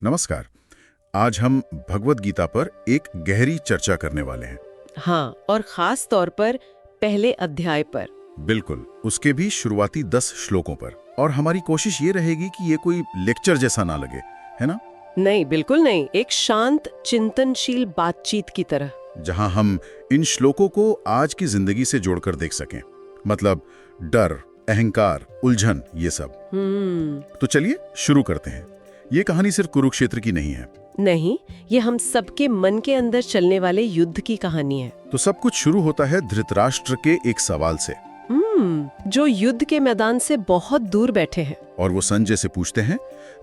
नमस्कार। आज हम भगवत गीता पर एक गहरी चर्चा करने वाले हैं। हाँ, और खास तौर पर पहले अध्याय पर। बिल्कुल, उसके भी शुरुआती 10 श्लोकों पर। और हमारी कोशिश ये रहेगी कि ये कोई लेक्चर जैसा ना लगे, है ना? नहीं, बिल्कुल नहीं। एक शांत चिंतनशील बातचीत की तरह। जहां हम इन श्लोकों को आज की जिंदगी से जोड़कर देख सकें। मतलब डर, अहंकार, उलझन, ये सब। तो चलिए शुरू करते हैं। ये कहानी सिर्फ कुरुक्षेत्र की नहीं है। नहीं, ये हम सबके मन के अंदर चलने वाले युद्ध की कहानी है। तो सब कुछ शुरू होता है धृतराष्ट्र के एक सवाल से। जो युद्ध के मैदान से बहुत दूर बैठे हैं। और वो संजय से पूछते हैं,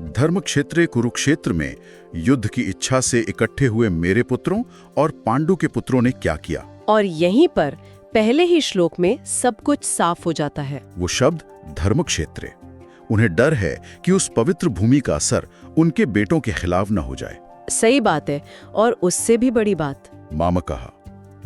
धर्म क्षेत्र कुरुक्षेत्र में युद्ध की इच्छा से इकट्ठे हुए मेरे पुत्रों और पांडु के पुत्रों ने क्या किया? और यहीं पर पहले ही श्लोक में सब कुछ साफ हो जाता है। वो शब्द धर्म क्षेत्र। उन्हें डर है कि उस पवित्र भूमि का असर उनके बेटों के खिलाफ न हो जाए। सही बात है। और उससे भी बड़ी बात, मामा कहा,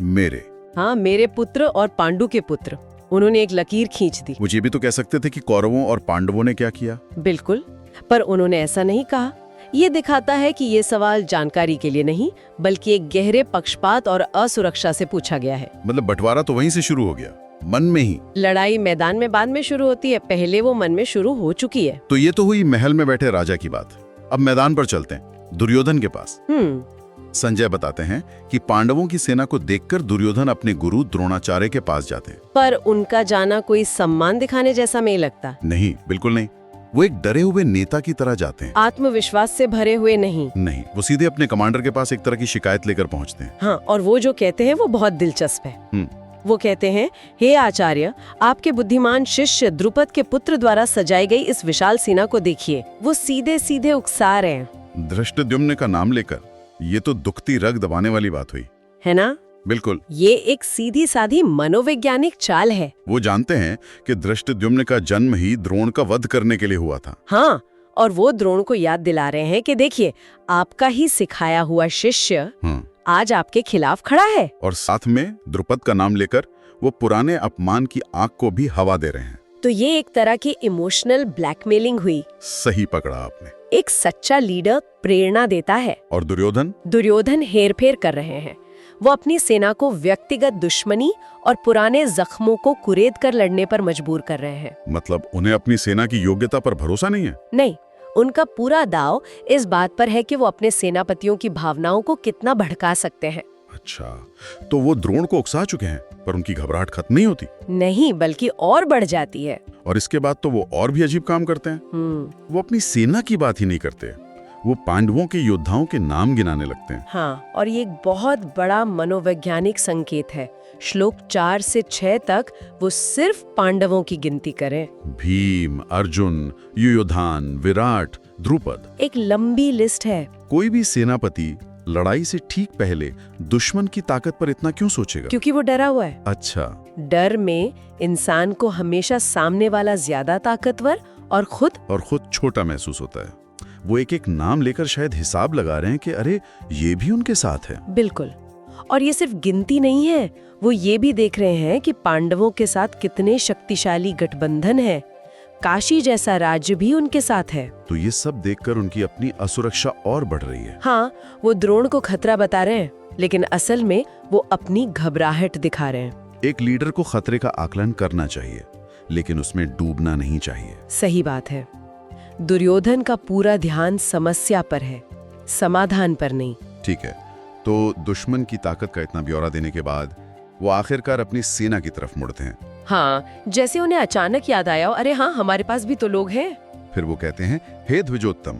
मेरे। हाँ, मेरे पुत्र और पांडु के पुत्र। उन्होंने एक लकीर खींच दी। वो ये भी तो कह सकते थे कि कौरवों और पांडवों ने क्या किया। बिल्कुल, पर उन्होंने ऐसा नहीं कहा। ये दिखाता है कि ये सवाल जानकारी के लिए नहीं, बल्कि एक गहरे पक्षपात और असुरक्षा से पूछा गया है। मतलब बंटवारा तो वहीं से शुरू हो गया, मन में ही। लड़ाई मैदान में बाद में शुरू होती है, पहले वो मन में शुरू हो चुकी है। तो ये तो हुई महल में बैठे राजा की बात। अब मैदान पर चलते हैं, दुर्योधन के पास। संजय बताते हैं कि पांडवों की सेना को देखकर दुर्योधन अपने गुरु द्रोणाचार्य के पास जाते हैं। पर उनका जाना कोई सम्मान दिखाने जैसा नहीं लगता। नहीं, बिल्कुल नहीं। वो एक डरे हुए नेता की तरह जाते हैं। आत्मविश्वास से भरे हुए नहीं। वो सीधे अपने कमांडर के पास एक तरह की शिकायत लेकर पहुंचते हैं। हाँ, और वो जो कहते हैं वो बहुत दिलचस्प है। वो कहते हैं, हे आचार्य, आपके बुद्धिमान शिष्य द्रुपद के पुत्र द्वारा सजाई गई इस विशाल सेना को देखिए। वो सीधे सीधे उकसा रहे हैं। धृष्टद्युम्न का नाम लेकर। ये तो दुखती रग दबाने वाली बात हुई, है ना? बिल्कुल। ये एक सीधी साधी मनोवैज्ञानिक चाल है। वो जानते हैं कि धृष्टद्युम्न का जन्म ही द्रोण का वध करने के लिए हुआ था। हाँ, और वो द्रोण को याद दिला रहे हैं कि देखिए, आपका ही सिखाया हुआ शिष्य आज आपके खिलाफ खड़ा है। और साथ में द्रुपद का नाम लेकर वो पुराने अपमान की आग को भी हवा दे रहे हैं। तो ये एक तरह की इमोशनल ब्लैकमेलिंग हुई। सही पकड़ा आपने। एक सच्चा लीडर प्रेरणा देता है। और दुर्योधन हेरफेर कर रहे हैं। वो अपनी सेना को व्यक्तिगत दुश्मनी और पुराने जख्मों को कुरेद कर लड़ने पर मजबूर कर रहे हैं। मतलब उन्हें अपनी सेना की योग्यता पर भरोसा नहीं है? नहीं, उनका पूरा दाव इस बात पर है कि वो अपने सेनापतियों की भावनाओं को कितना भड़का सकते हैं। अच्छा, तो वो द्रोण को उकसा चुके हैं, पर उनकी घबराहट खत्म नहीं होती। नहीं, बल्कि और बढ़ जाती है। और इसके बाद तो वो और भी अजीब काम करते हैं। वो अपनी सेना की बात ही नहीं करते, वो पांडवों के योद्धाओं के नाम गिनाने लगते हैं। हाँ, और ये एक बहुत बड़ा मनोवैज्ञानिक संकेत है। श्लोक 4 से 6 तक वो सिर्फ पांडवों की गिनती करें। भीम, अर्जुन, युयोधान, विराट, द्रुपद, एक लंबी लिस्ट है। कोई भी सेनापति लड़ाई से ठीक पहले दुश्मन की ताकत पर इतना क्यों सोचेगा? क्योंकि वो डरा हुआ है। अच्छा। डर में इंसान को हमेशा सामने वाला ज्यादा ताकतवर और खुद छोटा महसूस होता है। वो एक एक नाम लेकर शायद हिसाब लगा रहे हैं कि अरे ये भी उनके साथ है। बिल्कुल। और ये सिर्फ गिनती नहीं है, वो ये भी देख रहे हैं कि पांडवों के साथ कितने शक्तिशाली गठबंधन है। काशी जैसा राज्य भी उनके साथ है। तो ये सब देखकर उनकी अपनी असुरक्षा और बढ़ रही है। हाँ, वो द्रोण को खतरा बता रहे हैं, लेकिन असल में वो अपनी घबराहट दिखा रहे हैं। एक लीडर को खतरे का आकलन करना चाहिए, लेकिन उसमें डूबना नहीं चाहिए। सही बात है। दुर्योधन का पूरा ध्यान समस्या पर है, समाधान पर नहीं। ठीक है, तो दुश्मन की ताकत का इतना ब्यौरा देने के बाद वो आखिरकार अपनी सेना की तरफ मुड़ते हैं। हाँ, जैसे उन्हें अचानक याद आया, अरे हाँ, हमारे पास भी तो लोग हैं। फिर वो कहते हैं, हे द्विजोत्तम,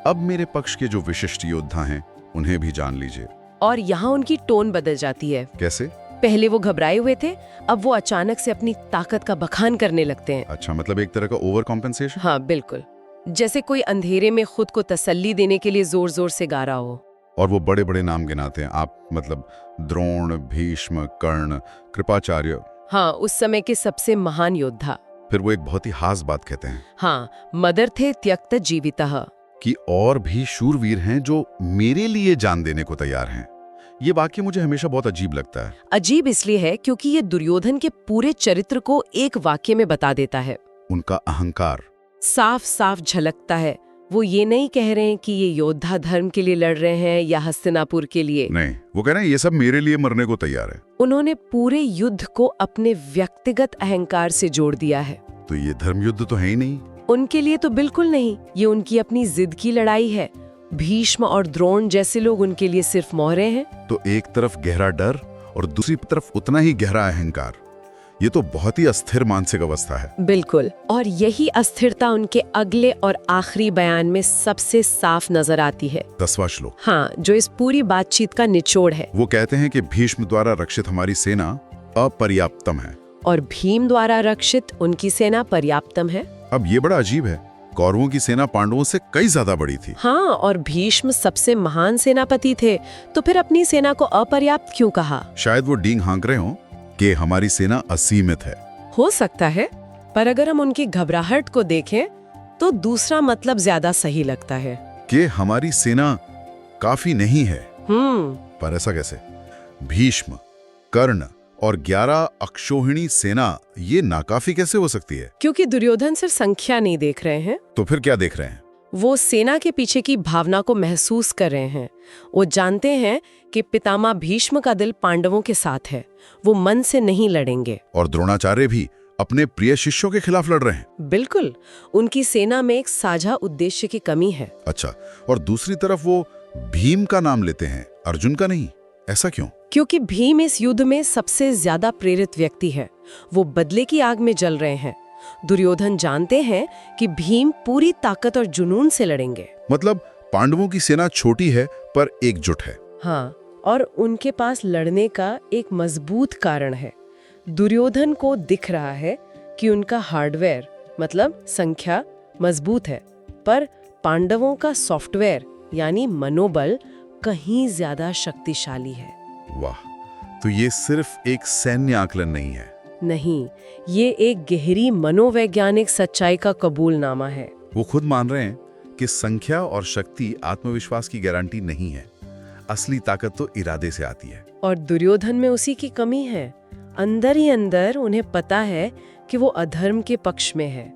अब मेरे पक्ष के जो विशिष्ट योद्धा हैं उन्हें भी जान लीजिए। और यहाँ उनकी टोन बदल जाती है। कैसे? पहले वो घबराए हुए थे, अब वो अचानक से अपनी ताकत का बखान करने लगते हैं। अच्छा, मतलब एक तरह का ओवर कॉम्पेंसेशन। हाँ, बिल्कुल। जैसे कोई अंधेरे में खुद को तसल्ली देने के लिए जोर जोर से गा रहा हो। और वो बड़े बड़े नाम गिनाते हैं, आप मतलब द्रोण, भीष्म, कर्ण, कृपाचार्य। हाँ, उस समय के सबसे महान योद्धा। फिर वो एक बहुत ही खास बात कहते हैं। हाँ, मदर थे त्यक्त जीवितः, कि और भी शूरवीर हैं जो मेरे लिए जान देने को तैयार हैं। ये वाक्य मुझे हमेशा बहुत अजीब लगता है। अजीब इसलिए है क्योंकि ये दुर्योधन के पूरे चरित्र को एक वाक्य में बता देता है। उनका अहंकार साफ साफ झलकता है। वो ये नहीं कह रहे हैं कि ये योद्धा धर्म के लिए लड़ रहे हैं या हस्तिनापुर के लिए। नहीं, वो कह रहे हैं ये सब मेरे लिए मरने को तैयार है। उन्होंने पूरे युद्ध को अपने व्यक्तिगत अहंकार से जोड़ दिया है। तो ये धर्म युद्ध तो है ही नहीं। उनके लिए तो बिल्कुल नहीं, ये उनकी अपनी जिद की लड़ाई है। भीष्म और द्रोण जैसे लोग उनके लिए सिर्फ मोहरे हैं। तो एक तरफ गहरा डर और दूसरी तरफ उतना ही गहरा अहंकार। ये तो बहुत ही अस्थिर मानसिक अवस्था है। बिल्कुल, और यही अस्थिरता उनके अगले और आखिरी बयान में सबसे साफ नजर आती है। 10वां श्लोक। हाँ, जो इस पूरी बातचीत का निचोड़ है। वो कहते हैं कि भीष्म द्वारा रक्षित हमारी सेना अपर्याप्तम है और भीम द्वारा रक्षित उनकी सेना पर्याप्तम है। अब ये बड़ा अजीब है, कौरवों की सेना पांडवों से कई ज्यादा बड़ी थी। हाँ, और भीष्म सबसे महान सेनापति थे, तो फिर अपनी सेना को अपर्याप्त क्यों कहा? शायद वो डींग हाँक रहे हों कि हमारी सेना असीमित है। हो सकता है, पर अगर हम उनकी घबराहट को देखें तो दूसरा मतलब ज्यादा सही लगता है कि हमारी सेना काफी नहीं है। पर ऐसा कैसे? भीष्म, कर्ण और 11 अक्षौहिणी सेना ये नाकाफी कैसे हो सकती है? क्योंकि दुर्योधन सिर्फ संख्या नहीं देख रहे हैं, तो फिर क्या देख रहे हैं? वो सेना के पीछे की भावना को महसूस कर रहे हैं। वो जानते हैं कि पितामह भीष्म का दिल पांडवों के साथ है, वो मन से नहीं लड़ेंगे। और द्रोणाचार्य भी अपने प्रिय शिष्यों के खिलाफ लड़ रहे हैं। बिल्कुल, उनकी सेना में एक साझा उद्देश्य की कमी है। अच्छा, और दूसरी तरफ वो भीम का नाम लेते हैं, अर्जुन का नहीं। ऐसा क्यों? क्योंकि भीम इस युद्ध में सबसे ज्यादा प्रेरित व्यक्ति है। वो बदले की आग में जल रहे हैं। दुर्योधन जानते हैं कि भीम पूरी ताकत और जुनून से लड़ेंगे। मतलब पांडवों की सेना छोटी है पर एकजुट है। हाँ, और उनके पास लड़ने का एक मजबूत कारण है। दुर्योधन को दिख रहा है कि उनका हार्डवेयर मतलब संख्या मजबूत है, पर पांडवों का सॉफ्टवेयर यानी मनोबल कहीं ज्यादा शक्तिशाली है। वाह, तो ये सिर्फ एक सैन्य आकलन नहीं है। नहीं, ये एक गहरी मनोवैज्ञानिक सच्चाई का कबूलनामा है। वो खुद मान रहे हैं कि संख्या और शक्ति आत्मविश्वास की गारंटी नहीं है। असली ताकत तो इरादे से आती है। और दुर्योधन में उसी की कमी है। अंदर ही अंदर उन्हें पता है कि वो अधर्म के पक्ष में है,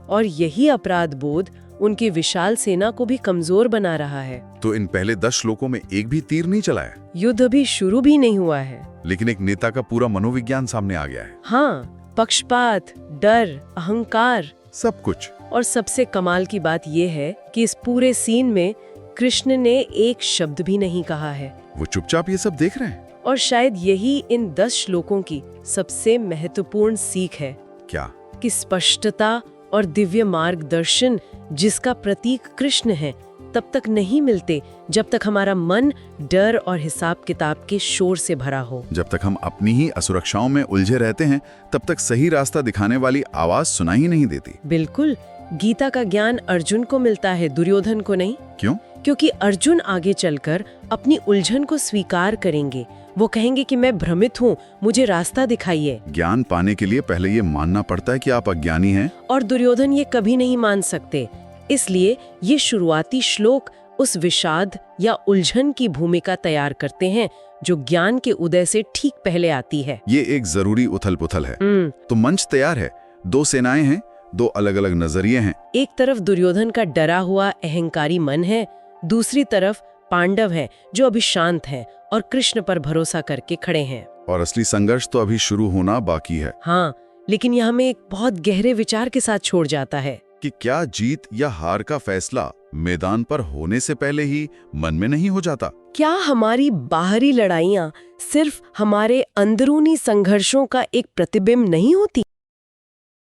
और यही अपराध बोध उनकी विशाल सेना को भी कमजोर बना रहा है। तो इन पहले 10 श्लोकों में एक भी तीर नहीं चला है। युद्ध अभी शुरू भी नहीं हुआ है, लेकिन एक नेता का पूरा मनोविज्ञान सामने आ गया है। हाँ, पक्षपात, डर, अहंकार, सब कुछ। और सबसे कमाल की बात यह है कि इस पूरे सीन में कृष्ण ने एक शब्द भी नहीं कहा है। वो चुपचाप ये सब देख रहे हैं। और शायद यही इन 10 श्लोकों की सबसे महत्वपूर्ण सीख है। क्या? कि स्पष्टता और दिव्य मार्गदर्शन जिसका प्रतीक कृष्ण है, तब तक नहीं मिलते जब तक हमारा मन डर और हिसाब किताब के शोर से भरा हो। जब तक हम अपनी ही असुरक्षाओं में उलझे रहते हैं, तब तक सही रास्ता दिखाने वाली आवाज सुनाई नहीं देती। बिल्कुल, गीता का ज्ञान अर्जुन को मिलता है, दुर्योधन को नहीं। क्यों? क्योंकि अर्जुन आगे चलकर अपनी उलझन को स्वीकार करेंगे। वो कहेंगे कि मैं भ्रमित हूँ, मुझे रास्ता दिखाइए। ज्ञान पाने के लिए पहले ये मानना पड़ता है कि आप अज्ञानी हैं। और दुर्योधन ये कभी नहीं मान सकते। इसलिए ये शुरुआती श्लोक उस विषाद या उलझन की भूमिका तैयार करते हैं जो ज्ञान के उदय से ठीक पहले आती है। ये एक जरूरी उथल-पुथल है। तो मंच तैयार है। 2 सेनाएं हैं, 2 अलग-अलग नजरिए हैं। एक तरफ दुर्योधन का डरा हुआ अहंकारी मन है, दूसरी तरफ पांडव हैं जो अभी शांत हैं और कृष्ण पर भरोसा करके खड़े हैं। और असली संघर्ष तो अभी शुरू होना बाकी है। हाँ, लेकिन यह हमें एक बहुत गहरे विचार के साथ छोड़ जाता है कि क्या जीत या हार का फैसला मैदान पर होने से पहले ही मन में नहीं हो जाता? क्या हमारी बाहरी लड़ाइयाँ सिर्फ हमारे अंदरूनी संघर्षों का एक प्रतिबिंब नहीं होती?